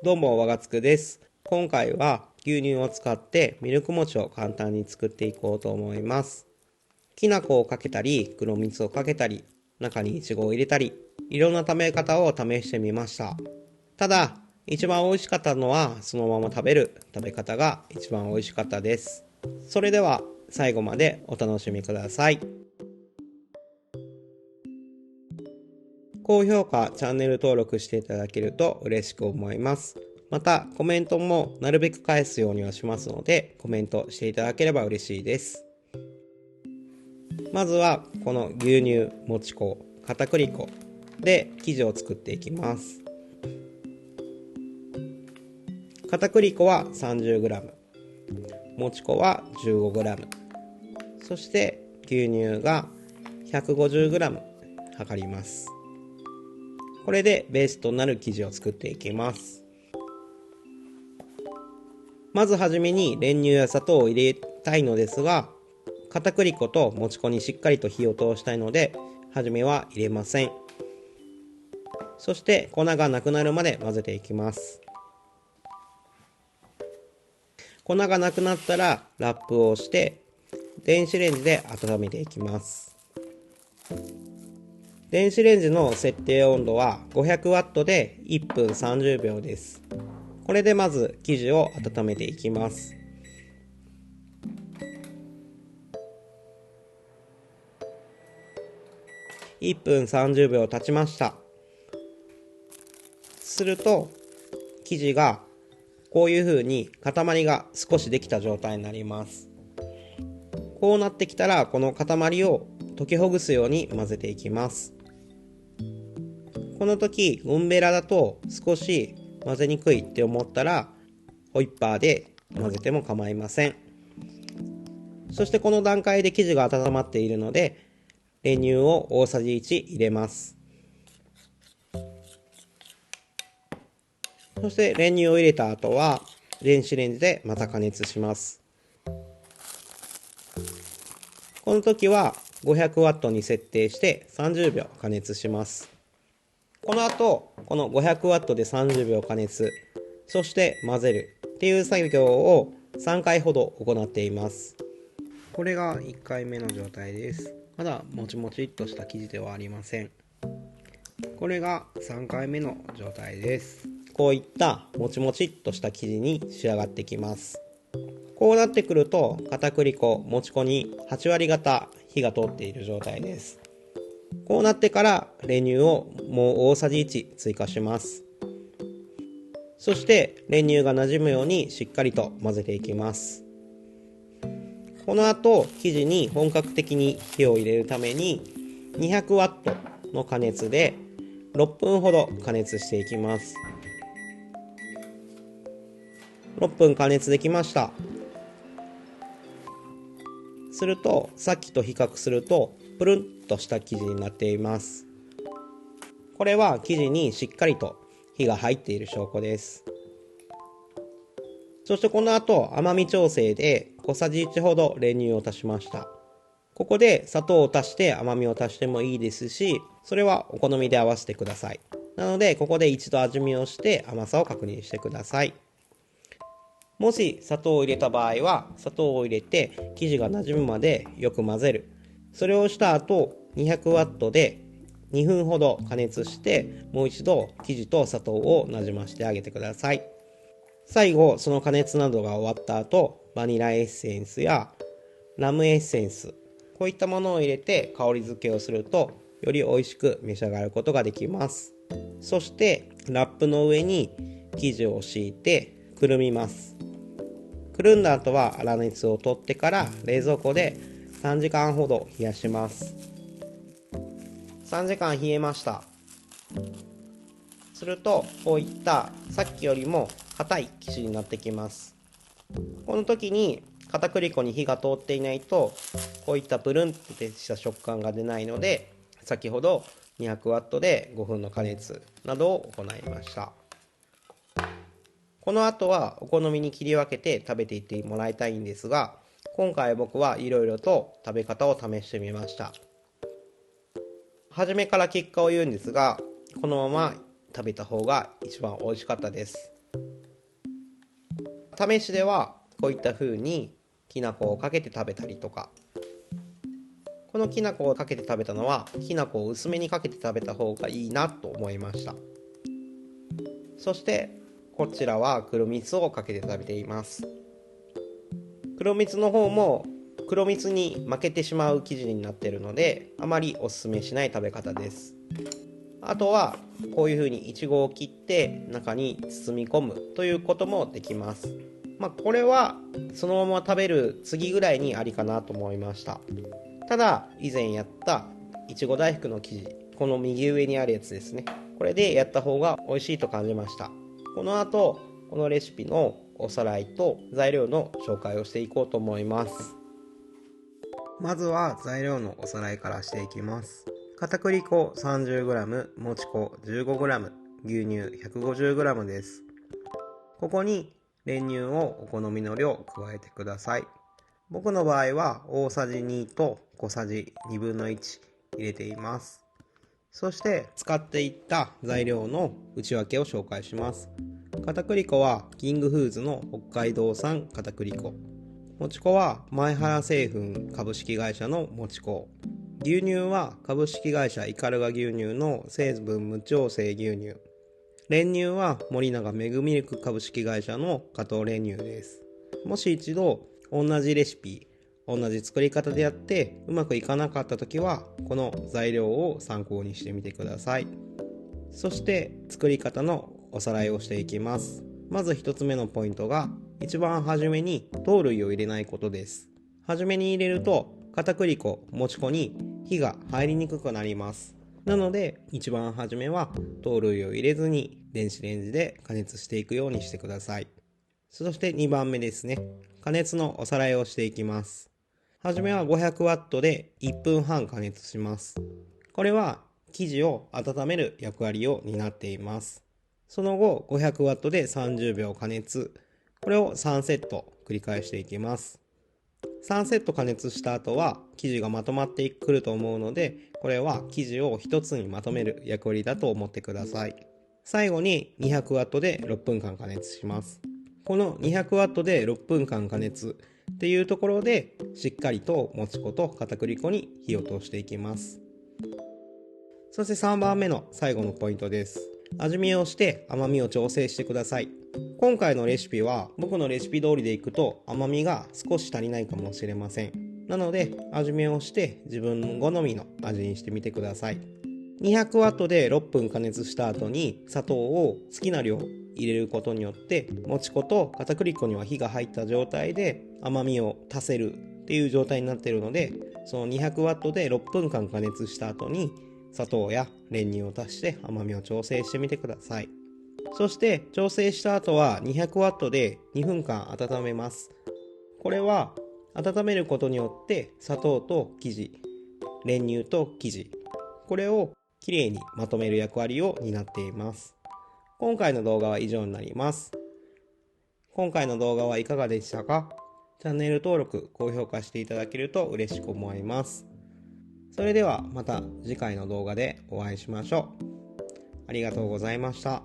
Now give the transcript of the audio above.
どうも、わがつくです。今回は牛乳を使ってミルク餅を簡単に作っていこうと思います。きな粉をかけたり、黒蜜をかけたり、中にいちごを入れたり、いろんな食べ方を試してみました。ただ、一番美味しかったのはそのまま食べる食べ方が一番美味しかったです。それでは最後までお楽しみください。高評価、チャンネル登録していただけると嬉しく思います。また、コメントもなるべく返すようにはしますので、コメントしていただければ嬉しいです。まずは、この牛乳、もち粉、片栗粉で生地を作っていきます。片栗粉は 30g、もち粉は 15g、そして牛乳が 150g 測ります。これでベースとなる生地を作っていきます。まずはじめに練乳や砂糖を入れたいのですが、片栗粉ともち粉にしっかりと火を通したいので、はじめは入れません。そして粉がなくなるまで混ぜていきます。粉がなくなったらラップをして電子レンジで温めていきます。電子レンジの設定温度は 500W で1分30秒です。これでまず生地を温めていきます。1分30秒経ちました。すると生地がこういう風に塊が少しできた状態になります。こうなってきたらこの塊を溶きほぐすように混ぜていきます。この時ゴムベラだと少し混ぜにくいって思ったらホイッパーで混ぜても構いません。そしてこの段階で生地が温まっているので練乳を大さじ1入れます。そして練乳を入れた後は電子レンジでまた加熱します。この時は 500W に設定して30秒加熱します。この後この 500W で30秒加熱、そして混ぜるっていう作業を3回ほど行っています。これが1回目の状態です。まだもちもちっとした生地ではありません。これが3回目の状態です。こういったもちもちっとした生地に仕上がってきます。こうなってくると片栗粉、もち粉に8割方火が通っている状態です。こうなってから練乳をもう大さじ1追加します。そして練乳が馴染むようにしっかりと混ぜていきます。この後生地に本格的に火を入れるために 200W の加熱で6分ほど加熱していきます。6分加熱できました。するとさっきと比較するとプルンとした生地になっています。これは生地にしっかりと火が入っている証拠です。そしてこの後甘み調整で小さじ1ほど練乳を足しました。ここで砂糖を足して甘みを足してもいいですし、それはお好みで合わせてください。なのでここで一度味見をして甘さを確認してください。もし砂糖を入れた場合は砂糖を入れて生地が馴染むまでよく混ぜる。それをした後 200W で2分ほど加熱してもう一度生地と砂糖をなじましてあげてください。最後その加熱などが終わった後バニラエッセンスやラムエッセンス、こういったものを入れて香り付けをするとより美味しく召し上がることができます。そしてラップの上に生地を敷いてくるみます。くるんだ後は粗熱を取ってから冷蔵庫で3時間ほど冷やします。3時間冷えました。するとこういったさっきよりも硬い生地になってきます。この時に片栗粉に火が通っていないとこういったプルンってした食感が出ないので、先ほど 200W で5分の加熱などを行いました。この後はお好みに切り分けて食べていってもらいたいんですが、今回僕はいろいろと食べ方を試してみました。初めから結果を言うんですが、このまま食べた方が一番美味しかったです。試しではこういった風にきな粉をかけて食べたりとか、このきな粉をかけて食べたのはきな粉を薄めにかけて食べた方がいいなと思いました。そしてこちらは黒蜜をかけて食べています。黒蜜の方も黒蜜に負けてしまう生地になっているので、あまりおすすめしない食べ方です。あとはこういう風にいちごを切って中に包み込むということもできます。これはそのまま食べる次ぐらいにありかなと思いました。ただ以前やったいちご大福の生地、この右上にあるやつですね、これでやった方が美味しいと感じました。この後このレシピのおさらいと材料の紹介をしていこうと思います。まずは材料のおさらいからしていきます。片栗粉 30g、 もち粉 15g、 牛乳 150g です。ここに練乳をお好みの量加えてください。僕の場合は大さじ2と小さじ1/2入れています。そして使っていった材料の内訳を紹介します。片栗粉はキングフーズの北海道産片栗粉。もち粉は前原製粉株式会社のもち粉。牛乳は株式会社イカルガ牛乳の成分無調整牛乳。練乳は森永メグミルク株式会社の加糖練乳です。もし一度同じレシピ、同じ作り方でやってうまくいかなかった時はこの材料を参考にしてみてください。そして作り方のおさらいをしていきます。まず一つ目のポイントが、一番初めに糖類を入れないことです。初めに入れると片栗粉、もち粉に火が入りにくくなります。なので一番初めは糖類を入れずに電子レンジで加熱していくようにしてください。そして2番目ですね。加熱のおさらいをしていきます。はじめは 500W で1分半加熱します。これは生地を温める役割を担っています。その後 500W で30秒加熱。これを3セット繰り返していきます。3セット加熱した後は生地がまとまってくると思うので、これは生地を一つにまとめる役割だと思ってください。最後に 200W で6分間加熱します。この 200W で6分間加熱っていうところでしっかりともち粉と片栗粉に火を通していきます。そして3番目の最後のポイントです。味見をして甘みを調整してください。今回のレシピは僕のレシピ通りでいくと甘みが少し足りないかもしれません。なので味見をして自分好みの味にしてみてください。200W で6分加熱した後に砂糖を好きな量入れることによってもち粉と片栗粉には火が入った状態で甘みを足せるっていう状態になっているので、その 200W で6分間加熱した後に砂糖や練乳を足して甘みを調整してみてください。そして調整した後は 200W で2分間温めます。これは温めることによって砂糖と生地、練乳と生地、これをきれいにまとめる役割を担っています。今回の動画は以上になります。今回の動画はいかがでしたか？チャンネル登録、高評価していただけると嬉しく思います。それではまた次回の動画でお会いしましょう。ありがとうございました。